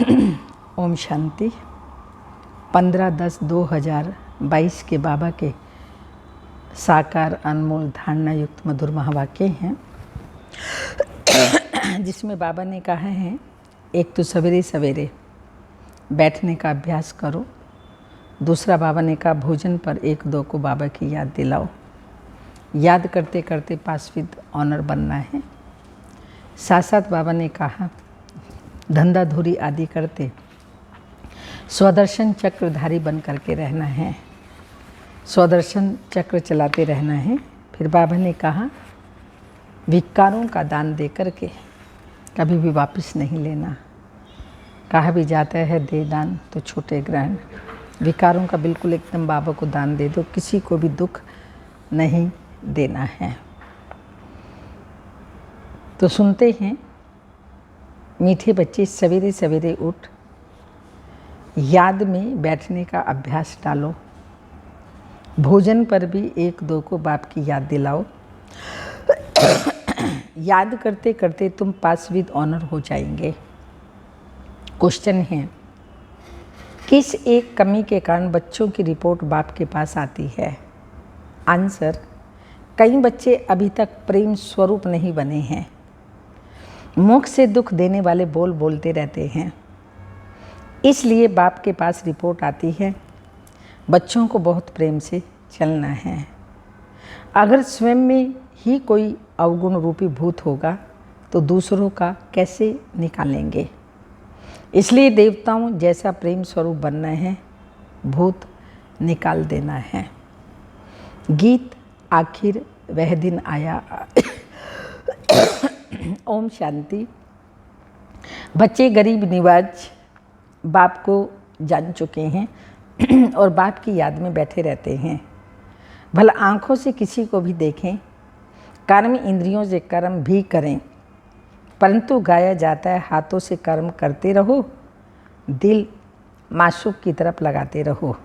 ओम शांति। 15/10/2022 के बाबा के साकार अनमोल धारणा युक्त मधुर महावाक्य हैं जिसमें बाबा ने कहा है, एक तो सवेरे सवेरे बैठने का अभ्यास करो। दूसरा बाबा ने कहा, भोजन पर 1-2 को बाबा की याद दिलाओ। याद करते करते पास विद ऑनर बनना है। साथ साथ बाबा ने कहा, धंधा धूरी आदि करते स्वदर्शन चक्रधारी बन करके रहना है। स्वदर्शन चक्र चलाते रहना है। फिर बाबा ने कहा, भिक्कारों का दान दे करके कभी भी वापस नहीं लेना। कहा भी जाता है, दे दान तो छोटे ग्रहण। भिक्कारों का बिल्कुल एकदम बाबा को दान दे दो, किसी को भी दुख नहीं देना है। तो सुनते हैं, मीठे बच्चे सवेरे सवेरे उठ याद में बैठने का अभ्यास डालो। भोजन पर भी 1-2 को बाप की याद दिलाओ। याद करते करते तुम पास विद ऑनर हो जाएंगे। क्वेश्चन है, किस एक कमी के कारण बच्चों की रिपोर्ट बाप के पास आती है? आंसर, कई बच्चे अभी तक प्रेम स्वरूप नहीं बने हैं। मुख से दुख देने वाले बोल बोलते रहते हैं, इसलिए बाप के पास रिपोर्ट आती है। बच्चों को बहुत प्रेम से चलना है। अगर स्वयं में ही कोई अवगुण रूपी भूत होगा तो दूसरों का कैसे निकालेंगे? इसलिए देवताओं जैसा प्रेम स्वरूप बनना है, भूत निकाल देना है। गीत आखिर वह दिन आया। ओम शांति। बच्चे गरीब निवाज बाप को जान चुके हैं और बाप की याद में बैठे रहते हैं। भला आँखों से किसी को भी देखें, कर्म इंद्रियों से कर्म भी करें, परंतु गाया जाता है, हाथों से कर्म करते रहो, दिल माशूक की तरफ लगाते रहो।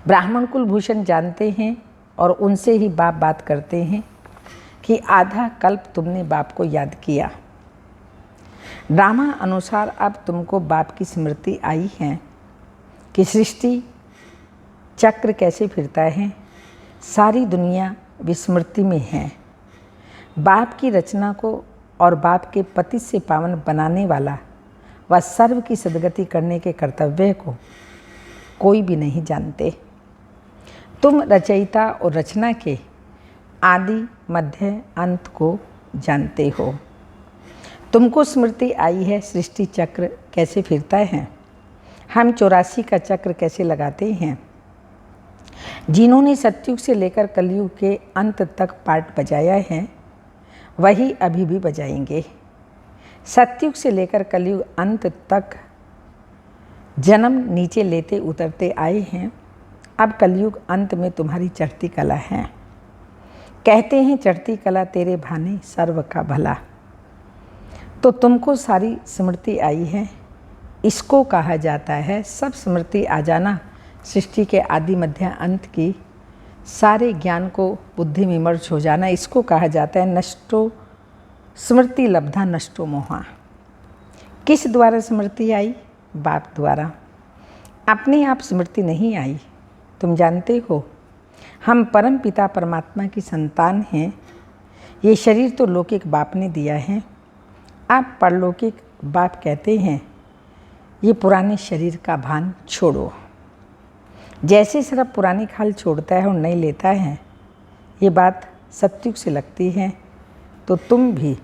ब्राह्मण कुलभूषण जानते हैं और उनसे ही बाप बात करते हैं कि आधा कल्प तुमने बाप को याद किया। ड्रामा अनुसार अब तुमको बाप की स्मृति आई है कि सृष्टि चक्र कैसे फिरता है। सारी दुनिया विस्मृति में है। बाप की रचना को और बाप के पति से पावन बनाने वाला व सर्व की सद्गति करने के कर्तव्य को कोई भी नहीं जानते। तुम रचयिता और रचना के आदि मध्य अंत को जानते हो। तुमको स्मृति आई है सृष्टि चक्र कैसे फिरता है, हम 84 का चक्र कैसे लगाते हैं। जिन्होंने सतयुग से लेकर कलयुग के अंत तक पाठ बजाया है, वही अभी भी बजाएंगे। सतयुग से लेकर कलयुग अंत तक जन्म नीचे लेते उतरते आए हैं। अब कलयुग अंत में तुम्हारी चढ़ती कला है। कहते हैं, चढ़ती कला तेरे भाने सर्व का भला। तो तुमको सारी स्मृति आई है। इसको कहा जाता है सब स्मृति आ जाना। सृष्टि के आदि मध्य अंत की सारे ज्ञान को बुद्धि में मर्ज हो जाना। इसको कहा जाता है नष्टो स्मृति लब्धा नष्टो मोहा। किस द्वारा स्मृति आई? बाप द्वारा। अपने आप स्मृति नहीं आई। तुम जानते हो, हम परम पिता परमात्मा की संतान हैं। ये शरीर तो लौकिक बाप ने दिया है। आप परलौकिक बाप कहते हैं, ये पुराने शरीर का भान छोड़ो। जैसे सर्प पुरानी खाल छोड़ता है और नहीं लेता है, ये बात सतयुग से लगती है, तो तुम भी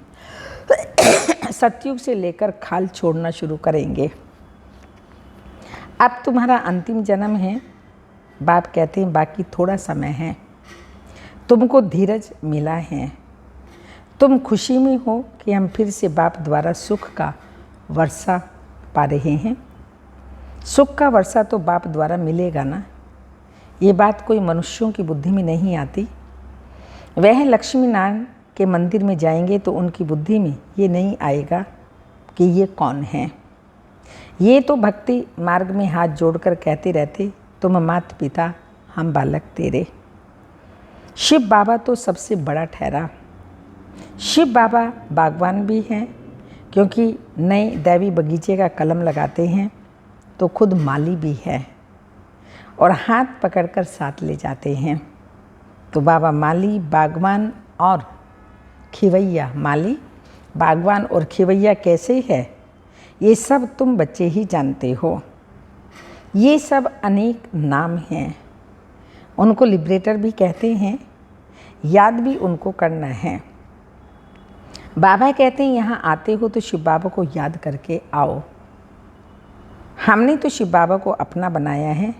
सतयुग से लेकर खाल छोड़ना शुरू करेंगे। अब तुम्हारा अंतिम जन्म है। बाप कहते हैं, बाकी थोड़ा समय है। तुमको धीरज मिला है। तुम खुशी में हो कि हम फिर से बाप द्वारा सुख का वर्षा पा रहे हैं। सुख का वर्षा तो बाप द्वारा मिलेगा ना। ये बात कोई मनुष्यों की बुद्धि में नहीं आती। वह लक्ष्मी नारायण के मंदिर में जाएंगे तो उनकी बुद्धि में ये नहीं आएगा कि ये कौन है। ये तो भक्ति मार्ग में हाथ जोड़कर कहते रहते, तुम माता पिता हम बालक तेरे। शिव बाबा तो सबसे बड़ा ठहरा। शिव बाबा बागवान भी हैं, क्योंकि नए दैवी बगीचे का कलम लगाते हैं तो खुद माली भी है और हाथ पकड़कर साथ ले जाते हैं। तो बाबा माली, बागवान और खिवैया, माली, बागवान और खिवैया कैसे है ये सब तुम बच्चे ही जानते हो। ये सब अनेक नाम हैं, उनको लिबरेटर भी कहते हैं, याद भी उनको करना है। बाबा कहते हैं यहाँ आते हो तो शिव बाबा को याद करके आओ। हमने तो शिव बाबा को अपना बनाया है,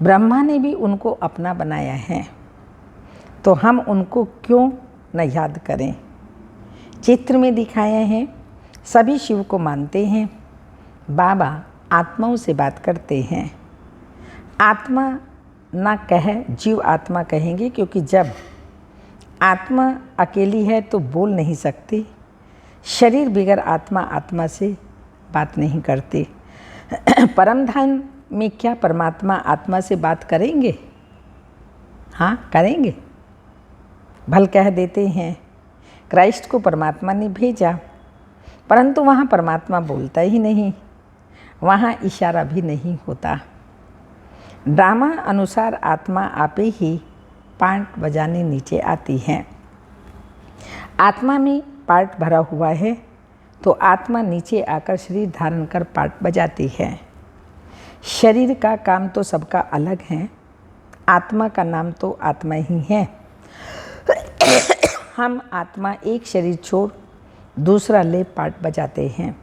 ब्रह्मा ने भी उनको अपना बनाया है, तो हम उनको क्यों न याद करें। चित्र में दिखाया है, सभी शिव को मानते हैं। बाबा आत्माओं से बात करते हैं। आत्मा ना कह जीव आत्मा कहेंगे, क्योंकि जब आत्मा अकेली है तो बोल नहीं सकती। शरीर बिगर आत्मा आत्मा से बात नहीं करती। परमधाम में क्या परमात्मा आत्मा से बात करेंगे? हाँ, करेंगे। भल कह देते हैं क्राइस्ट को परमात्मा ने भेजा, परंतु वहाँ परमात्मा बोलता ही नहीं, वहाँ इशारा भी नहीं होता। ड्रामा अनुसार आत्मा आपे ही पार्ट बजाने नीचे आती है। आत्मा में पार्ट भरा हुआ है तो आत्मा नीचे आकर शरीर धारण कर पार्ट बजाती है। शरीर का काम तो सबका अलग है, आत्मा का नाम तो आत्मा ही है। हम आत्मा एक शरीर छोड़ दूसरा ले पार्ट बजाते हैं।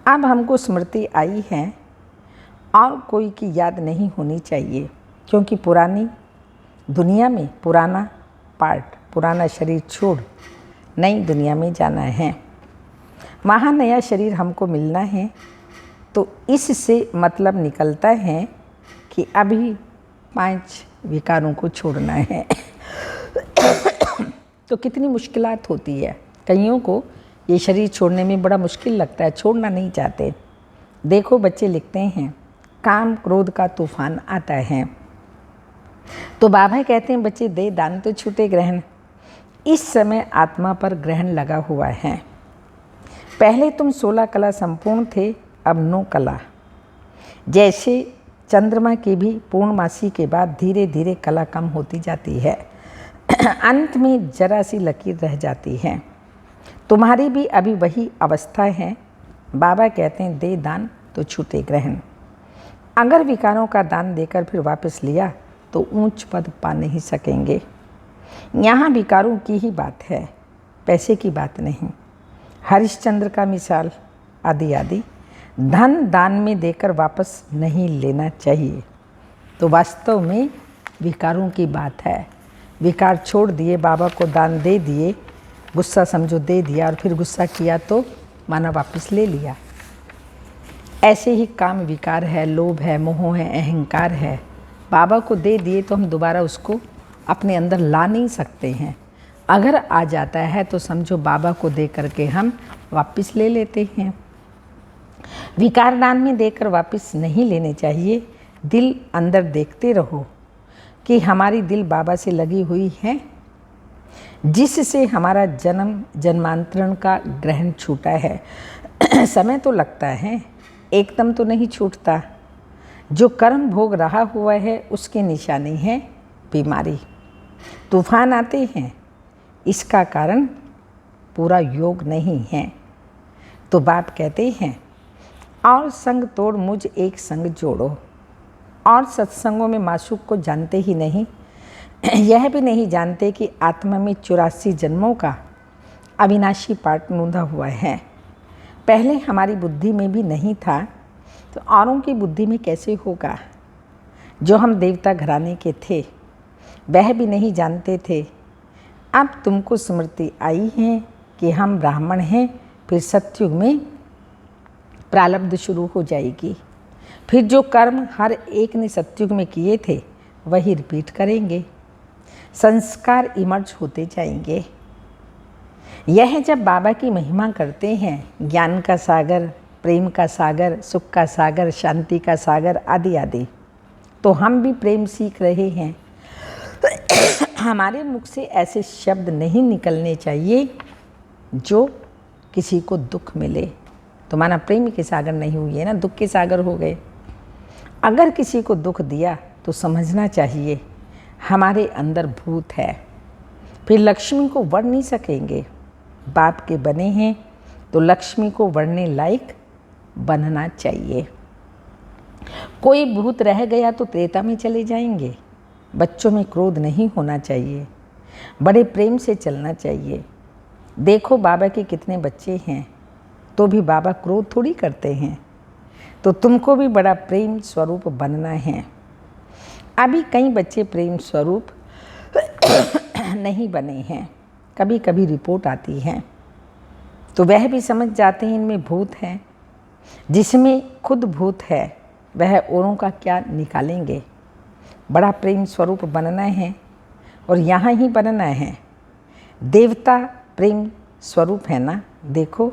अब हमको स्मृति आई है और कोई की याद नहीं होनी चाहिए, क्योंकि पुरानी दुनिया में पुराना पार्ट, पुराना शरीर छोड़ नई दुनिया में जाना है। वहाँ नया शरीर हमको मिलना है, तो इससे मतलब निकलता है कि अभी 5 विकारों को छोड़ना है। तो कितनी मुश्किलात होती है। कईयों को ये शरीर छोड़ने में बड़ा मुश्किल लगता है, छोड़ना नहीं चाहते। देखो बच्चे लिखते हैं काम क्रोध का तूफान आता है, तो बाबा कहते हैं बच्चे दे दान तो छूटे ग्रहण। इस समय आत्मा पर ग्रहण लगा हुआ है। पहले तुम 16 कला संपूर्ण थे, अब 9 कला। जैसे चंद्रमा की भी पूर्णमासी के बाद धीरे धीरे कला कम होती जाती है, अंत में जरा सी लकीर रह जाती है। तुम्हारी भी अभी वही अवस्था है। बाबा कहते हैं दे दान तो छूटे ग्रहण। अगर विकारों का दान देकर फिर वापस लिया तो ऊंच पद पा नहीं सकेंगे। यहाँ विकारों की ही बात है, पैसे की बात नहीं। हरिश्चंद्र का मिसाल आदि आदि धन दान में देकर वापस नहीं लेना चाहिए। तो वास्तव में विकारों की बात है। विकार छोड़ दिए, बाबा को दान दे दिए, गुस्सा समझो दे दिया और फिर गुस्सा किया तो माना वापस ले लिया। ऐसे ही काम विकार है, लोभ है, मोह है, अहंकार है। बाबा को दे दिए तो हम दोबारा उसको अपने अंदर ला नहीं सकते हैं। अगर आ जाता है तो समझो बाबा को दे करके हम वापस ले लेते हैं। विकार दान में देकर वापस नहीं लेने चाहिए। दिल अंदर देखते रहो कि हमारी दिल बाबा से लगी हुई है, जिससे हमारा जन्म जन्मांतरण का ग्रहण छूटा है। समय तो लगता है, एकदम तो नहीं छूटता। जो कर्म भोग रहा हुआ है उसकी निशानी है बीमारी। तूफान आते हैं, इसका कारण पूरा योग नहीं है। तो बाप कहते हैं और संग तोड़ मुझ एक संग जोड़ो। और सत्संगों में माशूक को जानते ही नहीं, यह भी नहीं जानते कि आत्मा में 84 जन्मों का अविनाशी पाठ नूंधा हुआ है। पहले हमारी बुद्धि में भी नहीं था, तो औरों की बुद्धि में कैसे होगा। जो हम देवता घराने के थे वह भी नहीं जानते थे। अब तुमको स्मृति आई है कि हम ब्राह्मण हैं, फिर सतयुग में प्रारब्ध शुरू हो जाएगी। फिर जो कर्म हर एक ने सतयुग में किए थे वही रिपीट करेंगे। संस्कार इमर्ज होते जाएंगे। यह जब बाबा की महिमा करते हैं, ज्ञान का सागर, प्रेम का सागर, सुख का सागर, शांति का सागर आदि आदि, तो हम भी प्रेम सीख रहे हैं। हमारे मुख से ऐसे शब्द नहीं निकलने चाहिए जो किसी को दुख मिले तो माना प्रेम के सागर नहीं हुई है ना, दुख के सागर हो गए। अगर किसी को दुख दिया तो समझना चाहिए हमारे अंदर भूत है, फिर लक्ष्मी को वर्ण नहीं सकेंगे। बाप के बने हैं तो लक्ष्मी को वरने लायक बनना चाहिए। कोई भूत रह गया तो त्रेता में चले जाएंगे। बच्चों में क्रोध नहीं होना चाहिए, बड़े प्रेम से चलना चाहिए। देखो बाबा के कितने बच्चे हैं तो भी बाबा क्रोध थोड़ी करते हैं। तो तुमको भी बड़ा प्रेम स्वरूप बनना है। अभी कई बच्चे प्रेम स्वरूप नहीं बने हैं, कभी कभी रिपोर्ट आती है तो वह भी समझ जाते हैं इनमें भूत है। जिसमें खुद भूत है वह औरों का क्या निकालेंगे। बड़ा प्रेम स्वरूप बनना है और यहाँ ही बनना है। देवता प्रेम स्वरूप है ना। देखो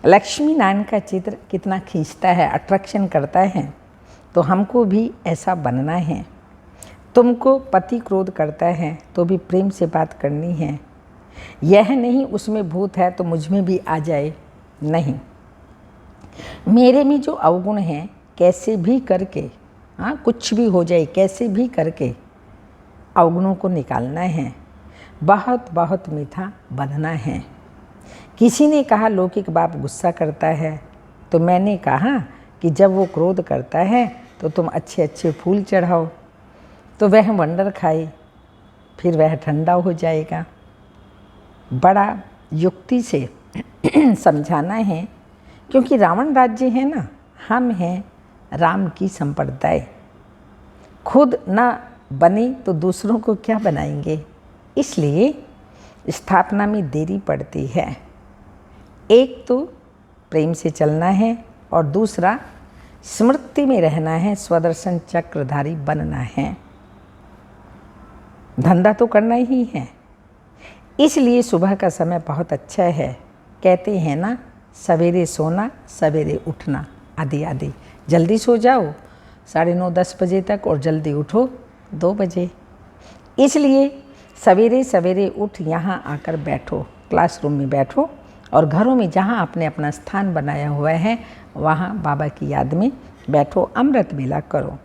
लक्ष्मी नारायण का चित्र कितना खींचता है, अट्रैक्शन करता है। तो हमको भी ऐसा बनना है। तुमको पति क्रोध करता है तो भी प्रेम से बात करनी है। यह नहीं उसमें भूत है तो मुझ में भी आ जाए, नहीं। मेरे में जो अवगुण हैं कैसे भी करके, हाँ कुछ भी हो जाए कैसे भी करके अवगुणों को निकालना है। बहुत बहुत मीठा बनना है। किसी ने कहा लौकिक बाप गुस्सा करता है तो मैंने कहा कि जब वो क्रोध करता है तो तुम अच्छे अच्छे फूल चढ़ाओ तो वह वंडर खाए, फिर वह ठंडा हो जाएगा। बड़ा युक्ति से समझाना है, क्योंकि रावण राज्य है ना, हम हैं राम की संप्रदाय। खुद ना बने तो दूसरों को क्या बनाएंगे, इसलिए स्थापना में देरी पड़ती है। एक तो प्रेम से चलना है और दूसरा स्मृति में रहना है, स्वदर्शन चक्रधारी बनना है। धंधा तो करना ही है, इसलिए सुबह का समय बहुत अच्छा है। कहते हैं ना सवेरे सोना सवेरे उठना आदि आदि। जल्दी सो जाओ 9:30-10 बजे तक और जल्दी उठो 2 बजे। इसलिए सवेरे सवेरे उठ यहाँ आकर बैठो, क्लासरूम में बैठो और घरों में जहाँ आपने अपना स्थान बनाया हुआ है वहाँ बाबा की याद में बैठो, अमृत वेला करो।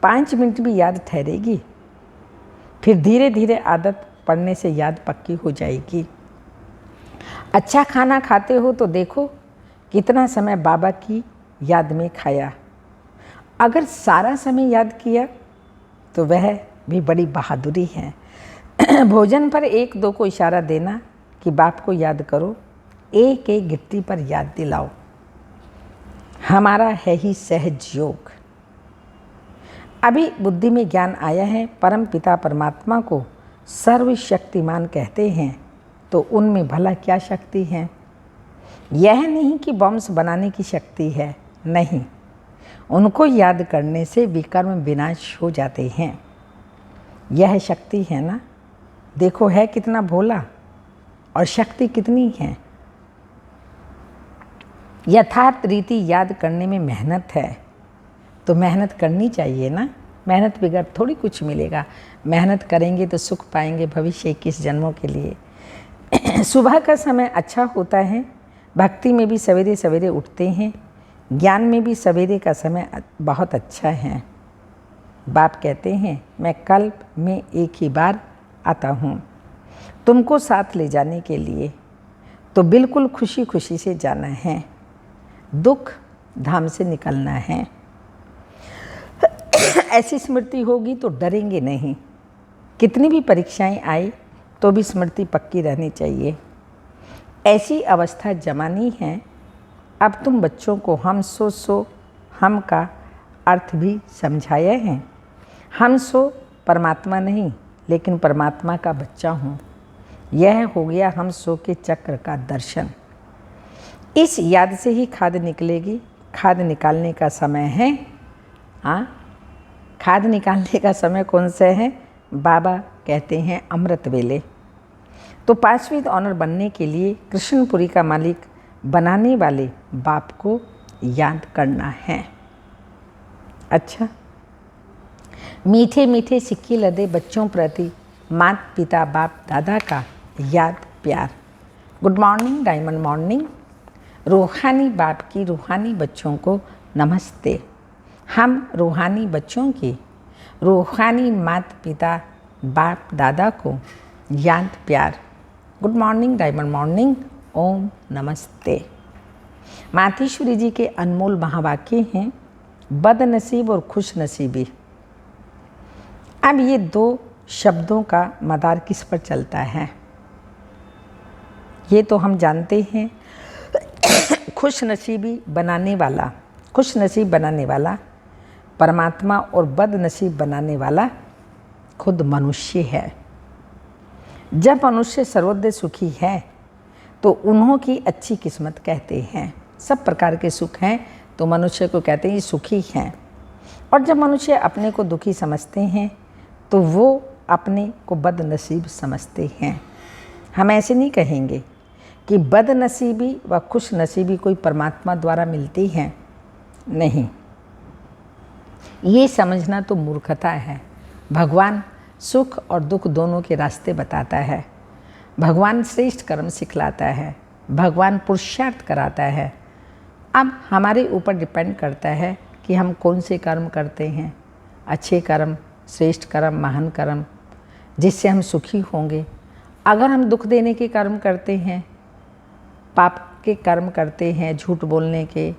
5 मिनट भी याद ठहरेगी, फिर धीरे धीरे आदत पड़ने से याद पक्की हो जाएगी। अच्छा खाना खाते हो तो देखो कितना समय बाबा की याद में खाया। अगर सारा समय याद किया तो वह भी बड़ी बहादुरी है। भोजन पर 1-2 को इशारा देना कि बाप को याद करो, एक एक गिट्टी पर याद दिलाओ। हमारा है ही सहज योग। अभी बुद्धि में ज्ञान आया है, परम पिता परमात्मा को सर्वशक्तिमान कहते हैं, तो उनमें भला क्या शक्ति है। यह नहीं कि बॉम्ब्स बनाने की शक्ति है, नहीं। उनको याद करने से विकर्म विनाश हो जाते हैं। यह शक्ति है ना। देखो है कितना भोला और शक्ति कितनी है। यथार्थ रीति याद करने में मेहनत है, तो मेहनत करनी चाहिए ना। मेहनत बगैर थोड़ी कुछ मिलेगा। मेहनत करेंगे तो सुख पाएंगे भविष्य 21 जन्मों के लिए। सुबह का समय अच्छा होता है, भक्ति में भी सवेरे सवेरे उठते हैं, ज्ञान में भी सवेरे का समय बहुत अच्छा है। बाप कहते हैं मैं कल्प में एक ही बार आता हूँ तुमको साथ ले जाने के लिए, तो बिल्कुल खुशी खुशी से जाना है, दुख धाम से निकलना है। ऐसी स्मृति होगी तो डरेंगे नहीं। कितनी भी परीक्षाएं आए तो भी स्मृति पक्की रहनी चाहिए। ऐसी अवस्था जमानी है। अब तुम बच्चों को हम सो हम का अर्थ भी समझाया है। हम सो परमात्मा नहीं, लेकिन परमात्मा का बच्चा हूँ। यह हो गया हम सो के चक्र का दर्शन। इस याद से ही खाद निकलेगी। खाद निकालने का समय है। हाँ, खाद निकालने का समय कौन सा है? बाबा कहते हैं अमृत वेले। तो 5वीं ऑनर बनने के लिए कृष्णपुरी का मालिक बनाने वाले बाप को याद करना है। अच्छा, मीठे मीठे सिक्के लदे बच्चों प्रति माता पिता बाप दादा का याद प्यार। Good morning diamond morning. रूहानी बाप की रूहानी बच्चों को नमस्ते। हम रूहानी बच्चों की रूहानी माता पिता बाप दादा को याद प्यार। Good morning diamond morning. ओम नमस्ते। मातेश्वरी जी के अनमोल महावाक्य हैं बदनसीब और खुश नसीबी। अब ये दो शब्दों का मदार किस पर चलता है ये तो हम जानते हैं। खुश नसीबी बनाने वाला, खुश नसीब बनाने वाला परमात्मा और बदनसीब बनाने वाला खुद मनुष्य है। जब मनुष्य सर्वोदय सुखी है तो उन्हों की अच्छी किस्मत कहते हैं। सब प्रकार के सुख हैं तो मनुष्य को कहते हैं ये सुखी हैं। और जब मनुष्य अपने को दुखी समझते हैं तो वो अपने को बदनसीब समझते हैं। हम ऐसे नहीं कहेंगे कि बदनसीबी व खुश नसीबी कोई परमात्मा द्वारा मिलती हैं, नहीं, ये समझना तो मूर्खता है। भगवान सुख और दुख दोनों के रास्ते बताता है। भगवान श्रेष्ठ कर्म सिखलाता है। भगवान पुरुषार्थ कराता है। अब हमारे ऊपर डिपेंड करता है कि हम कौन से कर्म करते हैं, अच्छे कर्म, श्रेष्ठ कर्म, महान कर्म, जिससे हम सुखी होंगे। अगर हम दुख देने के कर्म करते हैं, पाप के कर्म करते हैं, झूठ बोलने के,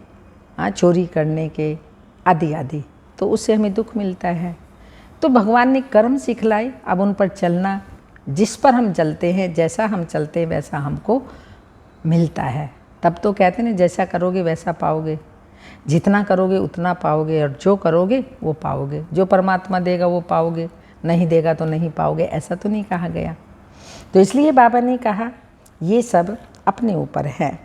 चोरी करने के आदि आदि, तो उससे हमें दुख मिलता है। तो भगवान ने कर्म सिखलाए, अब उन पर चलना, जिस पर हम चलते हैं, जैसा हम चलते हैं वैसा हमको मिलता है। तब तो कहते हैं जैसा करोगे वैसा पाओगे, जितना करोगे उतना पाओगे, और जो करोगे वो पाओगे। जो परमात्मा देगा वो पाओगे, नहीं देगा तो नहीं पाओगे, ऐसा तो नहीं कहा गया। तो इसलिए बाबा ने कहा ये सब अपने ऊपर है।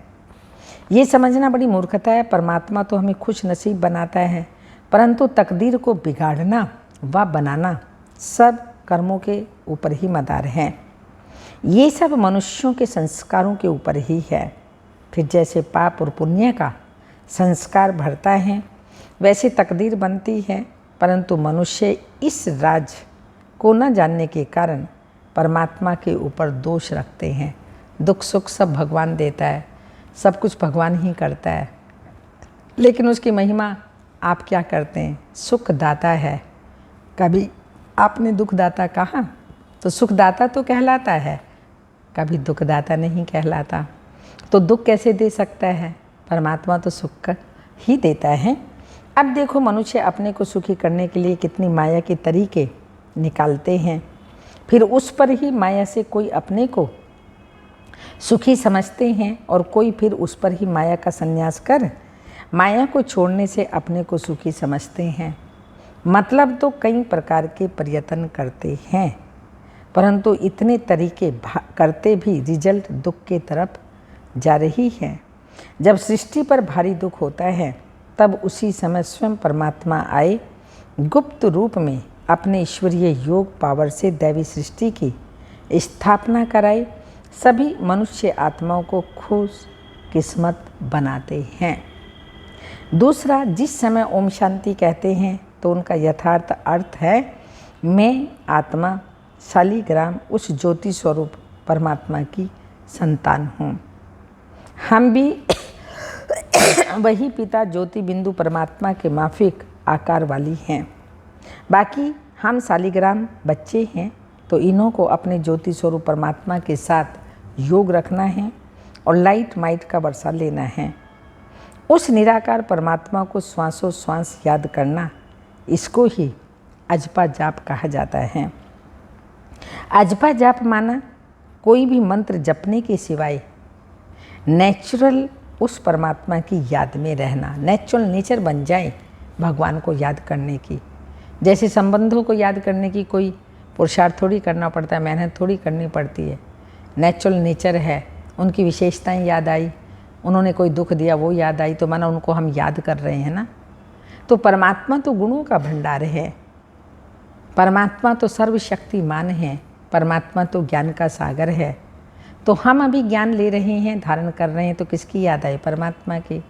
ये समझना बड़ी मूर्खता है। परमात्मा तो हमें खुश नसीब बनाता है, परंतु तकदीर को बिगाड़ना व बनाना सब कर्मों के ऊपर ही मदार है। ये सब मनुष्यों के संस्कारों के ऊपर ही है। फिर जैसे पाप और पुण्य का संस्कार भरता है वैसे तकदीर बनती है, परंतु मनुष्य इस राज को न जानने के कारण परमात्मा के ऊपर दोष रखते हैं। दुख सुख सब भगवान देता है, सब कुछ भगवान ही करता है, लेकिन उसकी महिमा आप क्या करते हैं? सुख दाता है। कभी आपने दुखदाता कहा तो सुखदाता तो कहलाता है, कभी दुखदाता नहीं कहलाता। तो दुख कैसे दे सकता है? परमात्मा तो सुख ही देता है। अब देखो मनुष्य अपने को सुखी करने के लिए कितनी माया के तरीके निकालते हैं। फिर उस पर ही माया से कोई अपने को सुखी समझते हैं और कोई फिर उस पर ही माया का संन्यास कर माया को छोड़ने से अपने को सुखी समझते हैं। मतलब तो कई प्रकार के प्रयत्न करते हैं, परंतु इतने तरीके करते भी रिजल्ट दुख के तरफ जा रही है। जब सृष्टि पर भारी दुख होता है तब उसी समय स्वयं परमात्मा आए, गुप्त रूप में अपने ईश्वरीय योग पावर से दैवी सृष्टि की स्थापना कराए, सभी मनुष्य आत्माओं को खुश किस्मत बनाते हैं। दूसरा, जिस समय ओम शांति कहते हैं तो उनका यथार्थ अर्थ है मैं आत्मा शालिग्राम उस ज्योति स्वरूप परमात्मा की संतान हूँ। हम भी वही पिता ज्योति बिंदु परमात्मा के माफिक आकार वाली हैं। बाकी हम शालिग्राम बच्चे हैं, तो इन्हों को अपने ज्योति स्वरूप परमात्मा के साथ योग रखना है और लाइट माइट का वर्षा लेना है। उस निराकार परमात्मा को श्वासों श्वास याद करना, इसको ही अजपा जाप कहा जाता है। अजपा जाप माना कोई भी मंत्र जपने के सिवाय नेचुरल उस परमात्मा की याद में रहना, नेचुरल नेचर बन जाए भगवान को याद करने की। जैसे संबंधों को याद करने की कोई पुरुषार्थ थोड़ी करना पड़ता है, मेहनत थोड़ी करनी पड़ती है। नेचुरल नेचर है, उनकी विशेषताएं याद आई, उन्होंने कोई दुख दिया वो याद आई, तो माना उनको हम याद कर रहे हैं ना। तो परमात्मा तो गुणों का भंडार है, परमात्मा तो सर्वशक्तिमान है, परमात्मा तो ज्ञान का सागर है। तो हम अभी ज्ञान ले रहे हैं, धारण कर रहे हैं, तो किसकी याद आई? परमात्मा की।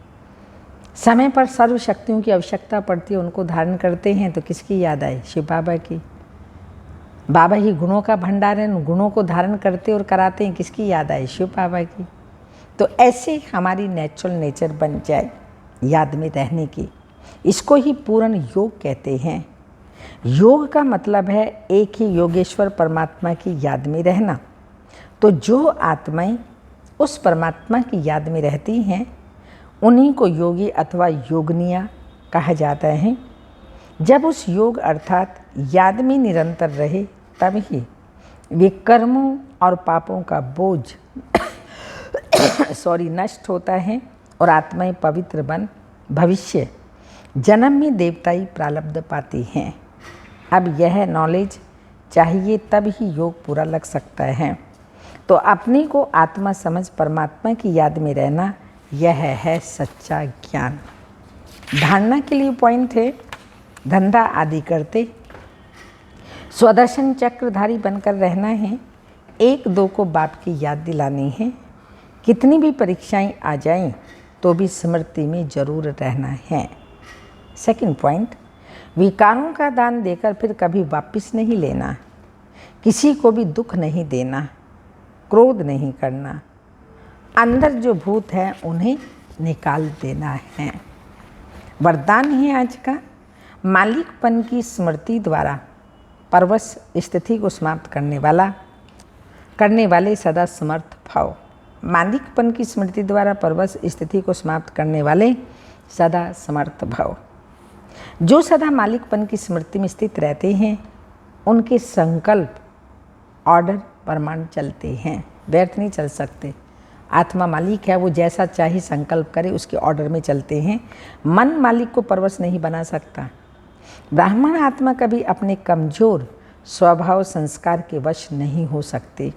समय पर सर्व शक्तियों की आवश्यकता पड़ती है, उनको धारण करते हैं तो किसकी याद आई? शिव बाबा की। बाबा ही गुणों का भंडार है, उन गुणों को धारण करते और कराते हैं, किसकी याद आए? शिव बाबा की। तो ऐसे हमारी नेचुरल नेचर बन जाए याद में रहने की। इसको ही पूर्ण योग कहते हैं। योग का मतलब है एक ही योगेश्वर परमात्मा की याद में रहना। तो जो आत्माएं उस परमात्मा की याद में रहती हैं उन्हीं को योगी अथवा योगनिया कहा जाता है। जब उस योग अर्थात याद में निरंतर रहे तब ही वे कर्मों और पापों का बोझ नष्ट होता है और आत्माएं पवित्र बन भविष्य जन्म में देवताई प्रारब्ध पाती हैं। अब यह नॉलेज चाहिए तब ही योग पूरा लग सकता है। तो अपने को आत्मा समझ परमात्मा की याद में रहना, यह है सच्चा ज्ञान। धारणा के लिए पॉइंट है, धंधा आदि करते स्वदर्शन चक्रधारी बनकर रहना है। एक दो को बाप की याद दिलानी है। कितनी भी परीक्षाएं आ जाएं तो भी स्मृति में जरूर रहना है। सेकंड पॉइंट, विकारों का दान देकर फिर कभी वापस नहीं लेना। किसी को भी दुख नहीं देना, क्रोध नहीं करना, अंदर जो भूत हैं उन्हें निकाल देना है। वरदान है आज का, मालिकपन की स्मृति द्वारा परवश स्थिति को समाप्त करने वाले सदा समर्थ भव। मालिकपन की स्मृति द्वारा परवश स्थिति को समाप्त करने वाले सदा समर्थ भव। जो सदा मालिकपन की स्मृति में स्थित रहते हैं उनके संकल्प ऑर्डर प्रमाण चलते हैं, व्यर्थ नहीं चल सकते। आत्मा मालिक है, वो जैसा चाहे संकल्प करे उसके ऑर्डर में चलते हैं। मन मालिक को परवश नहीं बना सकता। ब्राह्मण आत्मा कभी अपने कमजोर स्वभाव संस्कार के वश नहीं हो सकते।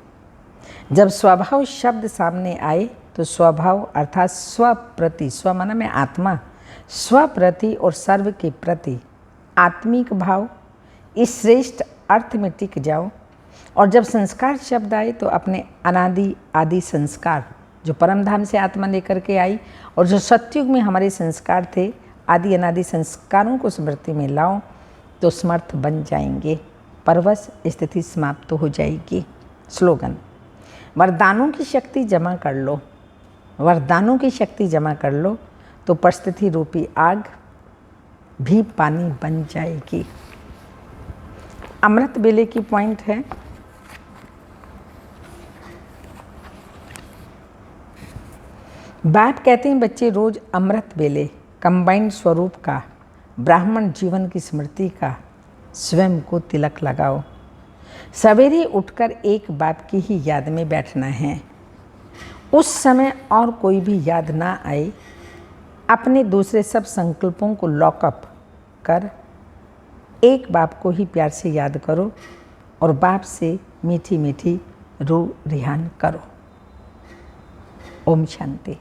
जब स्वभाव शब्द सामने आए तो स्वभाव अर्थात स्वप्रति, स्व माना में आत्मा, स्वप्रति और सर्व के प्रति आत्मिक भाव, इस श्रेष्ठ अर्थ में टिक जाओ। और जब संस्कार शब्द आए तो अपने अनादि आदि संस्कार जो परमधाम से आत्मा लेकर के आई और जो सतयुग में हमारे संस्कार थे, आदि अनादि संस्कारों को स्मृति में लाओ तो समर्थ बन जाएंगे, परवश स्थिति समाप्त हो जाएगी। स्लोगन, वरदानों की शक्ति जमा कर लो, वरदानों की शक्ति जमा कर लो तो परिस्थिति रूपी आग भी पानी बन जाएगी। अमृत बेले की पॉइंट है, बाप कहते हैं बच्चे रोज अमृत बेले कंबाइंड स्वरूप का ब्राह्मण जीवन की स्मृति का स्वयं को तिलक लगाओ। सवेरे उठकर एक बाप की ही याद में बैठना है। उस समय और कोई भी याद ना आए, अपने दूसरे सब संकल्पों को लॉकअप कर एक बाप को ही प्यार से याद करो और बाप से मीठी मीठी रूह रिहान करो। ओम शांति।